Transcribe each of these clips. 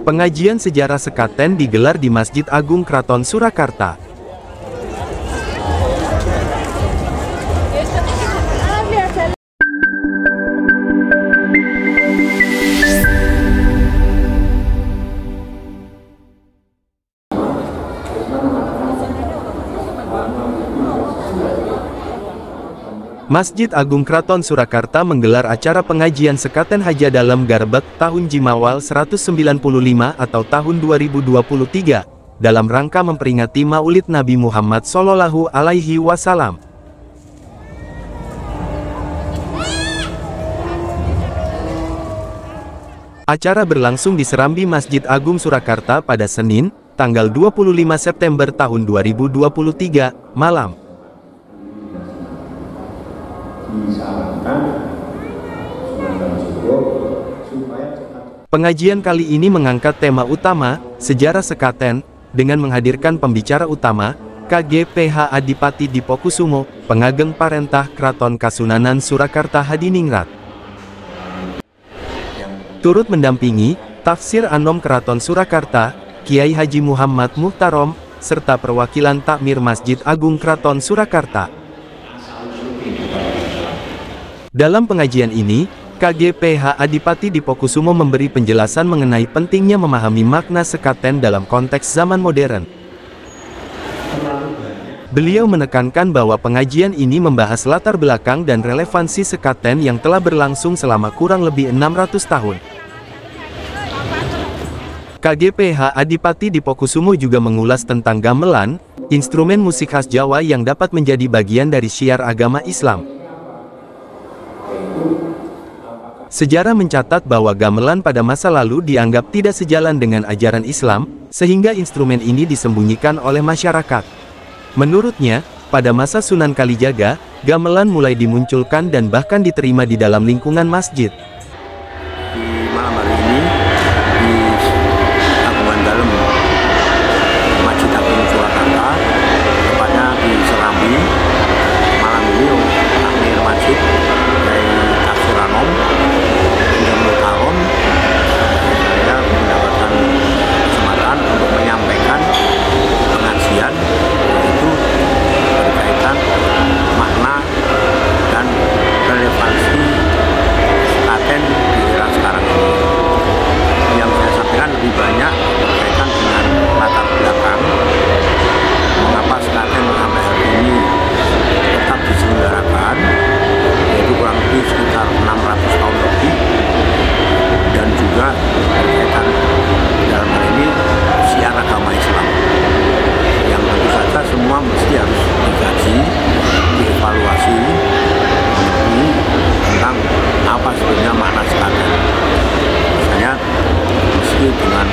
Pengajian sejarah sekaten digelar di Masjid Agung Kraton Surakarta. Masjid Agung Kraton Surakarta menggelar acara pengajian sekaten Haja dalam Garbek tahun Jimawal 195 atau tahun 2023, dalam rangka memperingati Maulid Nabi Muhammad Shallallahu Alaihi Wasallam. Acara berlangsung di Serambi Masjid Agung Surakarta pada Senin, tanggal 25 September tahun 2023, malam. Pengajian kali ini mengangkat tema utama, sejarah sekaten, dengan menghadirkan pembicara utama, KGPH Adipati Dipokusumo, Pengageng Parentah Kraton Kasunanan Surakarta Hadiningrat. Turut mendampingi, Tafsir Anom Kraton Surakarta, Kiai Haji Muhammad Muhtarom, serta perwakilan Takmir Masjid Agung Kraton Surakarta. Dalam pengajian ini, KGPH Adipati Dipokusumo memberi penjelasan mengenai pentingnya memahami makna sekaten dalam konteks zaman modern. Beliau menekankan bahwa pengajian ini membahas latar belakang dan relevansi sekaten yang telah berlangsung selama kurang lebih 600 tahun. KGPH Adipati Dipokusumo juga mengulas tentang gamelan, instrumen musik khas Jawa yang dapat menjadi bagian dari syiar agama Islam. Sejarah mencatat bahwa gamelan pada masa lalu dianggap tidak sejalan dengan ajaran Islam, sehingga instrumen ini disembunyikan oleh masyarakat. Menurutnya, pada masa Sunan Kalijaga, gamelan mulai dimunculkan dan bahkan diterima di dalam lingkungan masjid. Di malam hari ini, di Agungan Dalem, Masjid Agung Surakarta, tepatnya di Serambi, malam ini takmir masjid dari Tafsir Anom, saya mendapatkan kesempatan untuk menyampaikan pengajian, yaitu berkaitan makna dan relevansi sekaten di era sekarang ini. Yang saya sampaikan lebih banyak berkaitan dengan latar belakang mengapa sekaten sampai hari ini tetap diselenggarakan, yaitu kurang lebih sekitar 600 tahun lebih, dan juga berkaitan dalam hal ini syiar agama Islam yang tentu saja semua mesti harus dikaji, dievaluasi, mengerti tentang apa sebenarnya makna sekaten. Misalnya meski dengan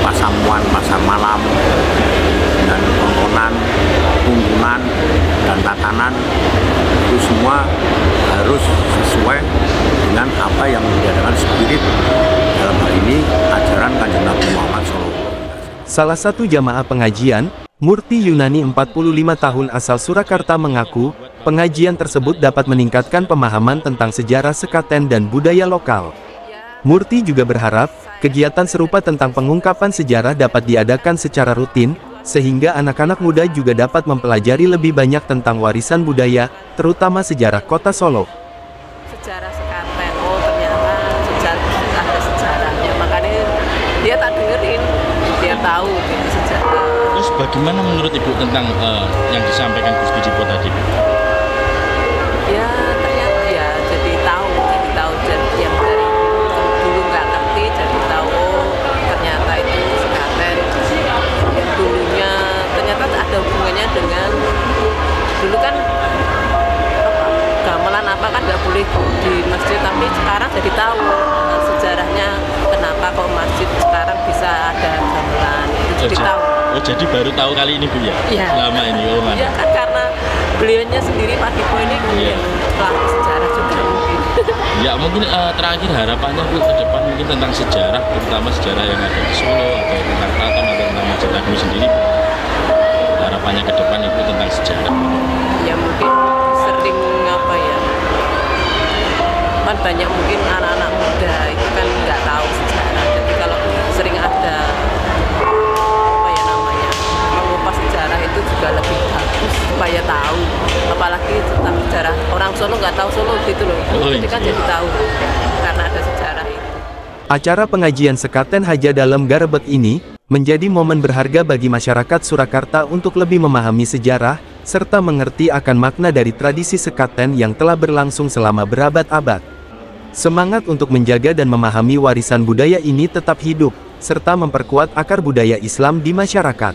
pasamuan pasar malam dan tontonan, tuntunan dan tatanan, itu semua harus sesuai dengan apa yang menjadikan spirit dalam hal ini ajaran Kanjeng Nabi Muhammad SAW. Salah satu jamaah pengajian, Murti Yunani 45 tahun asal Surakarta mengaku, pengajian tersebut dapat meningkatkan pemahaman tentang sejarah sekaten dan budaya lokal. Murti juga berharap, kegiatan serupa tentang pengungkapan sejarah dapat diadakan secara rutin, sehingga anak-anak muda juga dapat mempelajari lebih banyak tentang warisan budaya, terutama sejarah kota Solo. Sejarah sekaten, oh ternyata ada sejarahnya, makanya dia tak dengerin, dia tahu gitu sejarah. Terus bagaimana menurut Ibu tentang yang disampaikan Gus Bidipo tadi? Ya ternyata ya jadi tahu dan yang dari dulu nggak ngerti jadi tahu, oh ternyata itu sekaten yang dulunya ternyata ada hubungannya dengan dulu kan gamelan apa kan nggak boleh di masjid, tapi sekarang jadi tahu sejarahnya kenapa kok masjid sekarang bisa ada gamelan, itu jadi tahu. Oh jadi baru tahu kali ini Bu ya? Iya. Selama ini oh mana? Iya kan karena beliaunya sendiri Pak Dipo ini yang pelaku sejarah juga mungkin. Ya mungkin terakhir harapannya Bu ke depan mungkin tentang sejarah, terutama sejarah yang ada di Solo atau tentang Kraton atau tentang Masjid Agung sendiri. Harapannya ke depan Ibu tentang sejarah. Ya mungkin sering apa ya Kan banyak mungkin anak-anak muda itu kan nggak tahu sejarah. Jadi kalau sering ada apa ya namanya mengupas sejarah itu juga lebih bagus supaya tahu. Apalagi tentang sejarah orang Solo nggak tahu Solo gitu loh. Jadi kan jadi tahu karena ada sejarah itu. Acara pengajian sekaten Haja dalam Garebeg ini menjadi momen berharga bagi masyarakat Surakarta untuk lebih memahami sejarah, serta mengerti akan makna dari tradisi sekaten yang telah berlangsung selama berabad-abad. Semangat untuk menjaga dan memahami warisan budaya ini tetap hidup, serta memperkuat akar budaya Islam di masyarakat.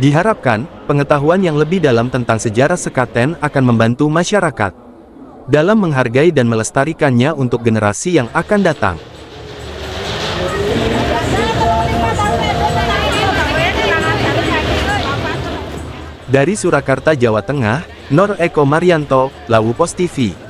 Diharapkan, pengetahuan yang lebih dalam tentang sejarah sekaten akan membantu masyarakat dalam menghargai dan melestarikannya untuk generasi yang akan datang. Dari Surakarta, Jawa Tengah, Nor Eko Marianto, Lawu Pos TV.